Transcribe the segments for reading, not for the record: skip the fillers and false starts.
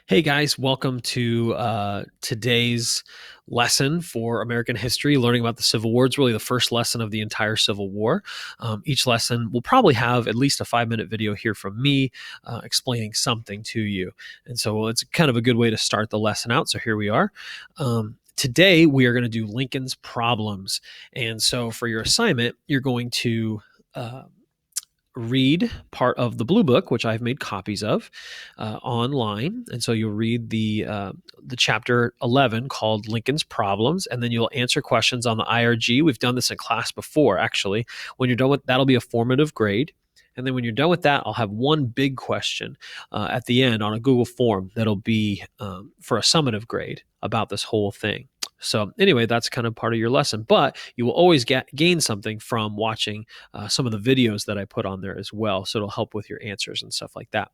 Hey guys, welcome to today's lesson for American history. Learning about the Civil War is really the first lesson of the entire Civil War. Each lesson will probably have at least a 5-minute video here from me explaining something to you. And so it's kind of a good way to start the lesson out. So here we are. Today we are going to do Lincoln's problems. And so for your assignment, you're going to read part of the Blue Book, which I've made copies of online, and so you'll read the chapter 11 called Lincoln's Problems, and then you'll answer questions on the IRG. We've done this in class before, actually. When you're done with that'll be a formative grade. And then when you're done with that, I'll have one big question at the end on a Google form that'll be for a summative grade about this whole thing. So anyway, that's kind of part of your lesson, but you will always gain something from watching some of the videos that I put on there as well. So it'll help with your answers and stuff like that.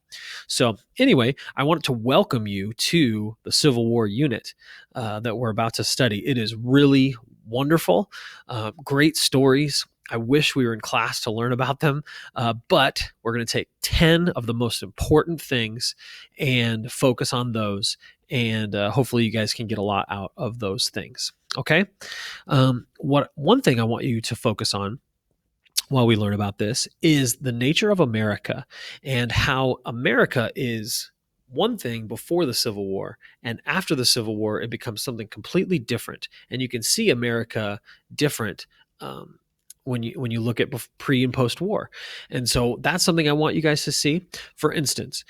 So anyway, I wanted to welcome you to the Civil War unit that we're about to study. It is really wonderful, great stories. I wish we were in class to learn about them, but we're going to take 10 of the most important things and focus on those. And hopefully you guys can get a lot out of those things. Okay. One thing I want you to focus on while we learn about this is the nature of America and how America is one thing before the Civil War, and after the Civil War, it becomes something completely different. And you can see America different when you look at pre and post war. And so that's something I want you guys to see. For instance,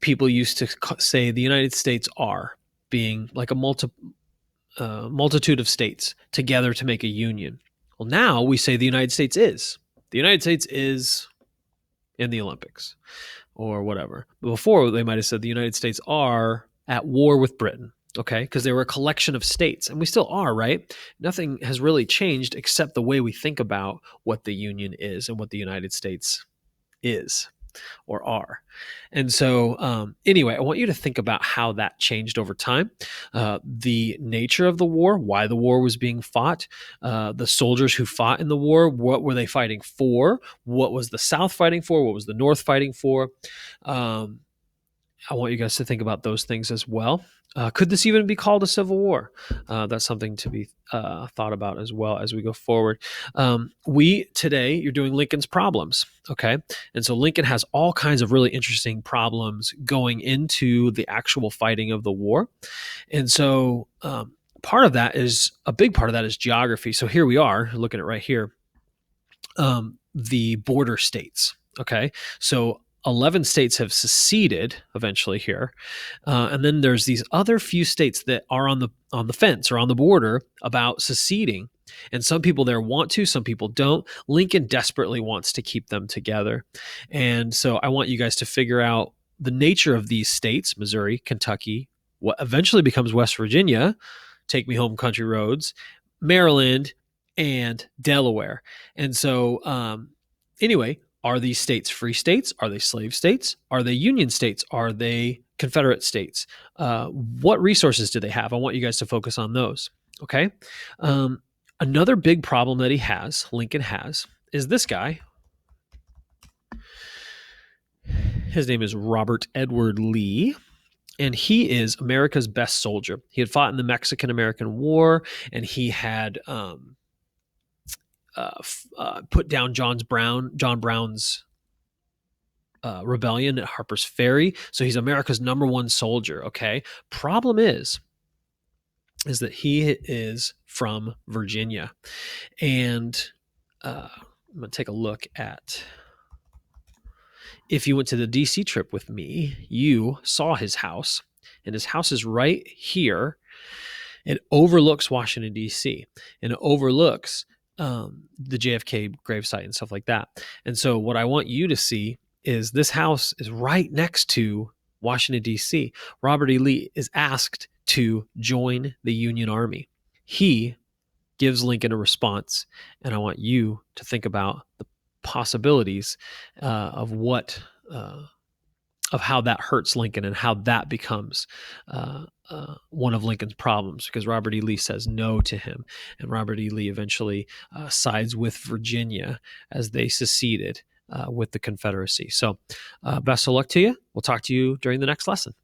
people used to say the United States are, being like a multitude of states together to make a union. Well, now we say the United States is. The United States is in the Olympics or whatever. But before, they might have said the United States are at war with Britain, okay? Because they were a collection of states, and we still are, right? Nothing has really changed except the way we think about what the Union is and what the United States is or are. And so anyway, I want you to think about how that changed over time, the nature of the war, why the war was being fought, the soldiers who fought in the war, what were they fighting for, what was the South fighting for, what was the North fighting for. I want you guys to think about those things as well. Could this even be called a civil war? That's something to be thought about as well as we go forward. Today, you're doing Lincoln's problems, okay? And so Lincoln has all kinds of really interesting problems going into the actual fighting of the war. And so a big part of that is geography. So here we are, looking at right here, the border states, okay? So 11 states have seceded eventually here, and then there's these other few states that are on the fence or on the border about seceding. And some people there want to, some people don't. Lincoln desperately wants to keep them together, and so I want you guys to figure out the nature of these states: Missouri, Kentucky, what eventually becomes West Virginia, Take Me Home Country Roads, Maryland, and Delaware. And so, anyway. Are these states free states? Are they slave states? Are they Union states? Are they Confederate states? What resources do they have? I want you guys to focus on those, okay? Another big problem that Lincoln has, is this guy. His name is Robert Edward Lee, and he is America's best soldier. He had fought in the Mexican-American War, and he had put down John Brown's rebellion at Harper's Ferry. So he's America's number one soldier, okay? Problem is that he is from Virginia. And I'm going to take a look at, if you went to the D.C. trip with me, you saw his house, and his house is right here. It overlooks Washington, D.C., and it overlooks the JFK gravesite and stuff like that. And so what I want you to see is this house is right next to Washington, D.C. Robert E. Lee is asked to join the Union Army. He gives Lincoln a response, and I want you to think about the possibilities of how that hurts Lincoln and how that becomes one of Lincoln's problems, because Robert E. Lee says no to him, and Robert E. Lee eventually sides with Virginia as they seceded with the Confederacy. So best of luck to you. We'll talk to you during the next lesson.